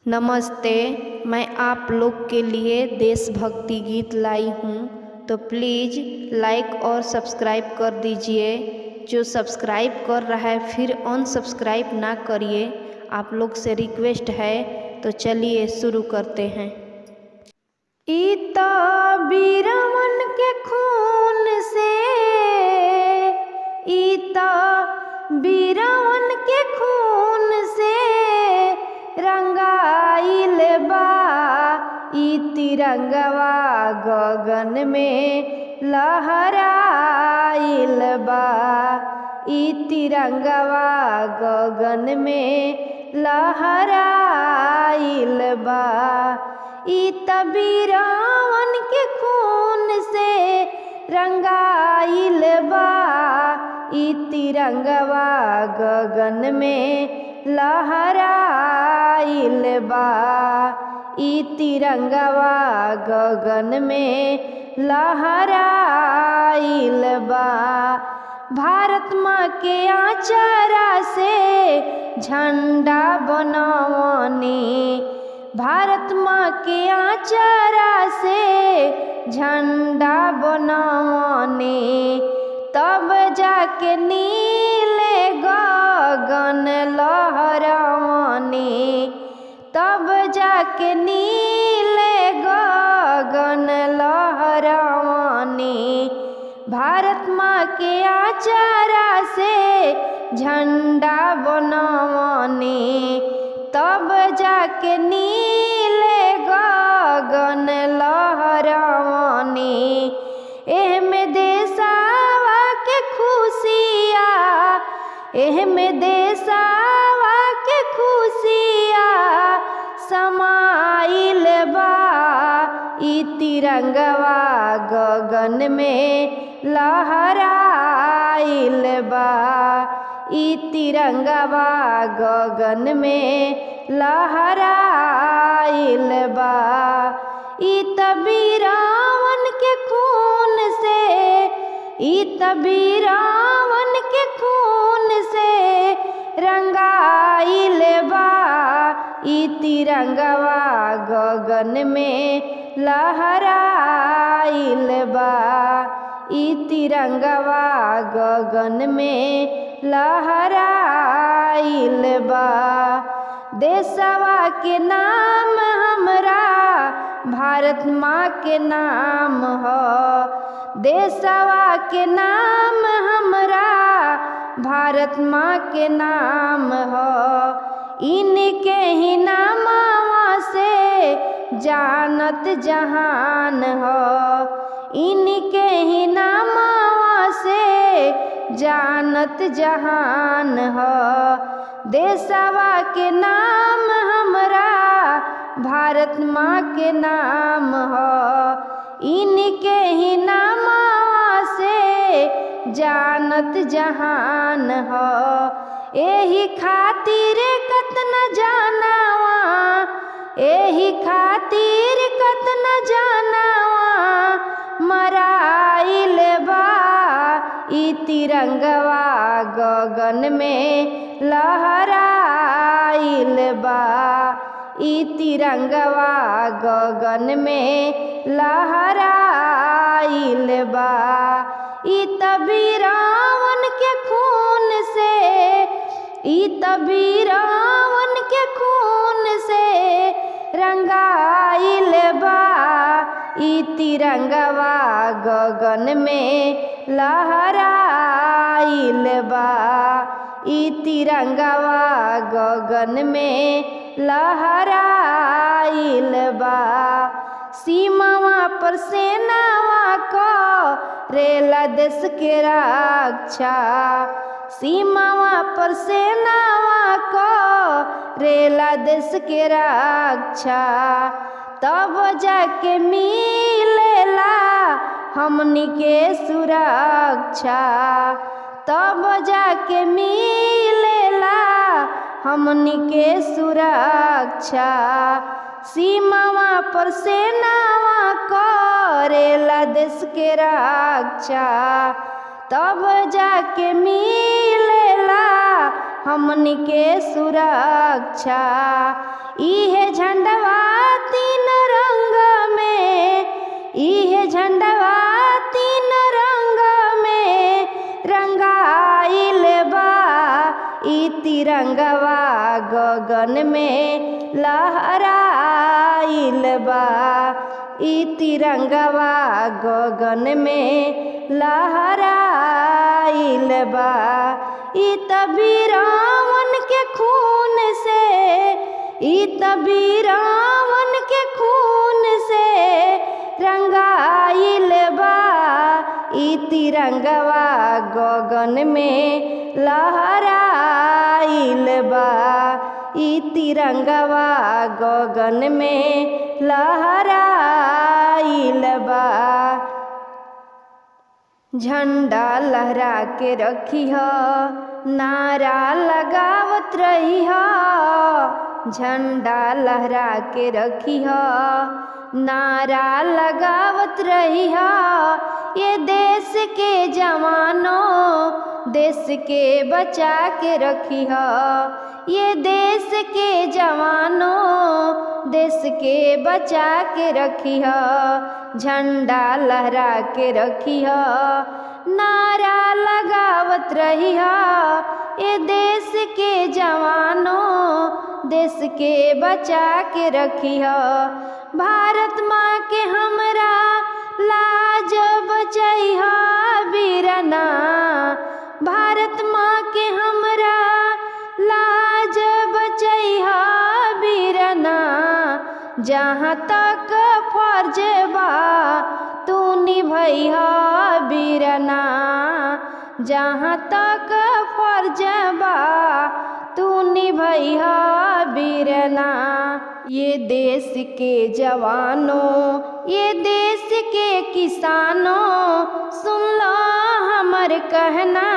नमस्ते, मैं आप लोग के लिए देशभक्ति गीत लाई हूँ, तो प्लीज़ लाइक और सब्सक्राइब कर दीजिए। जो सब्सक्राइब कर रहा है फिर अनसब्सक्राइब ना करिए, आप लोग से रिक्वेस्ट है। तो चलिए शुरू करते हैं। इता वीरवन के खून से, इता वीरवन के खून से रंगाइल बा ई तिरंगवा गगन में लहराइल बा। ई तिरंगवा गगन में लहराइल बा। ई वीरवन के खून से रंगाइल बा ई तिरंगवा गगन में लहराइल बा। ई तिरंगवा गगन में लहराइल बा। भारत माँ के आचारा से झंडा बनवनी, भारत माँ के आचारा से झंडा बनवनी, तब जाके नीले गगन लहरावनी, तब जाके नीले गगन लहरावनी। भारत माँ के आचारा से झंडा बनवनी, तब जाके नीले गगन लहरावनी। एहमे देशवा के खुशिया, एहमे देशवा के खुशिया समाइल बा ई तिरंगवा गगन में लहराइल बा। ई तिरंगवा गगन में लहराइल बा। ई वीरवन के खून से, ई वीरवन के खून से रंगाइल बा ई तिरंगवा गगन में लहराइल बा। ई तिरंगवा गगन में लहराइल बा। देशवा के नाम हमरा भारत माँ के नाम हो, देशवा के नाम हमरा भारत माँ के नाम हो। इनके ही नामवा से जानत जहान हो, इनके ही नामवा से जानत जहान हो। देशवा के नाम हमरा भारत माँ के नाम हो, इनके ही नामवा से जानत जहान हो। एही खातिर कतना जानवा, एही खातिर कतना जानवा मराइल बा ई तिरंगवा गगन में लहराइल बा। ई तिरंगवा गगन में लहराइल बा। ई वीरवन के खून से, ई वीरवन के खून से रंगाइल बा ई तिरंगवा गगन में लहराइल बा। ई तिरंगवा गगन में लहराइल बा। सीमावा पर सेनावा को रेला देश के रक्षा, सीमावा पर सेनावा को रेला देश के रक्षा, तब जाके मिलेला हमनी के सुरक्षा, तब जाके मिलेला हमनी के सुरक्षा। सीमावा पर सेनावा करेला देश के रक्षा, तब जाके मिलेला हमनी के सुरक्षा। इहे में लहराइल बा। ई तिरंगवा गगन में लहराइल बा। ई तभी रावण के खून से, ई तभी रावण के खून से रंगाइल बा। ई तिरंगवा गगन में लहराइल बा। ई तिरंगवा गगन में लहराइल बा। झंडा लहरा के रखी ह, नारा लगावत रही ह। झंडा लहरा के रखी ह, नारा लगावत रही ह। ये देश के जवानों, देश के बचा के रखी ह। ये देश के जवानों, देश के बचा के रखी ह। झंडा लहरा के रखी ह, नारा लगावत रही ह। ये देश के जवानों, देश के बचा के रखी ह। भारत माँ के हमरा लाज बचैहा वीरना। भारत माँ के हमरा लाज बचैहा वीरना। जहाँ तक फर्ज बा तू निभैहा वीरना। जहाँ तक फर्ज बा तू निभैहा वीरना। ये देश के जवानों, ये देश के किसानों, सुन लो हमर कहना।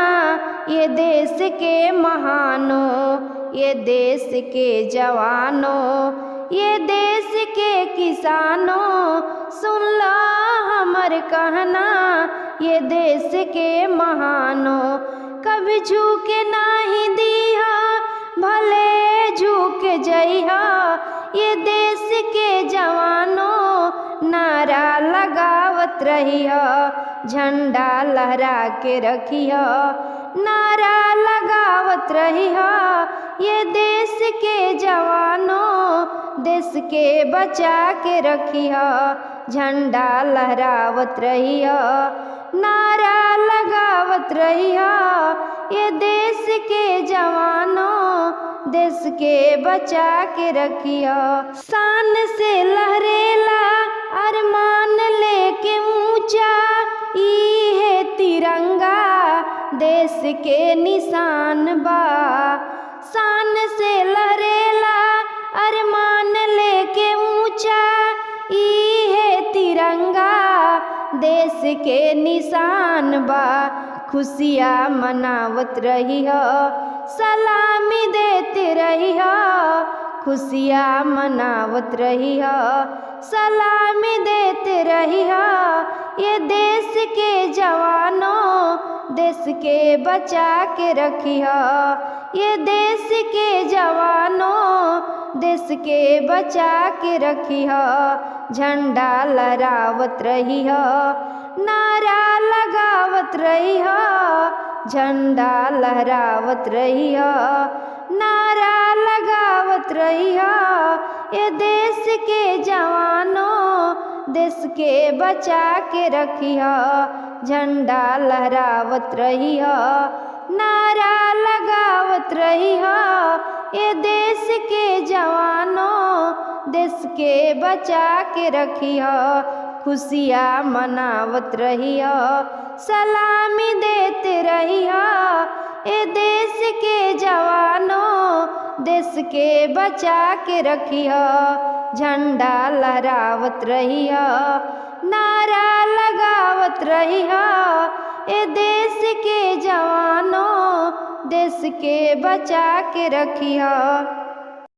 ये देश के महानों, ये देश के जवानों, ये देश के किसानों, सुन लो हमर कहना। ये देश के महानों, कभी झुके नाही दीहा, भले झुक जइहा। ये देश के जवानों, नारा लगावत रही ह। झंडा लहरा के रखी ह, नारा लगावत रही ह। ये देश के जवानों, देश के बचा के रखी ह। झंडा लहरावत रही ह, नारा लगावत रही ह। ये देश के जवानों, देश के बचा के रखी ह। शान से लहरेला अरमान लेके ऊंचा, ई है तिरंगा देश के निशान बा। शान से लहरेला अरमान लेके ऊंचा, ई है तिरंगा देश के निशान बा। खुशियाँ मनावत रही हो, सलामी देते रही हो। खुशियाँ मनावत रही हो, सलामी देते रही हो। ये देश के जवानों, देश के बचा के रखी हो। ये देश के जवानों, देश के बचा के रखी हो। झंडा लहरावत रही हो, नारा लगावत रही हो। झंडा लहरावत रही हो, नारा लगावत रही हो। ये देश के जवानों, देश के बचा के रखी हो। झंडा लहरावत रही हो, नारा लगावत रही हो। ये देश के जवानों, देश के बचा के रखी हो। खुशियाँ मनावत रही हो, सलामी देते रही हो। ये देश के जवानों, देश के बचा के रखी हो। झंडा लहरावत रही हो, नारा लगावत रही हो। ये देश के जवानों, देश के बचा के रखी हो।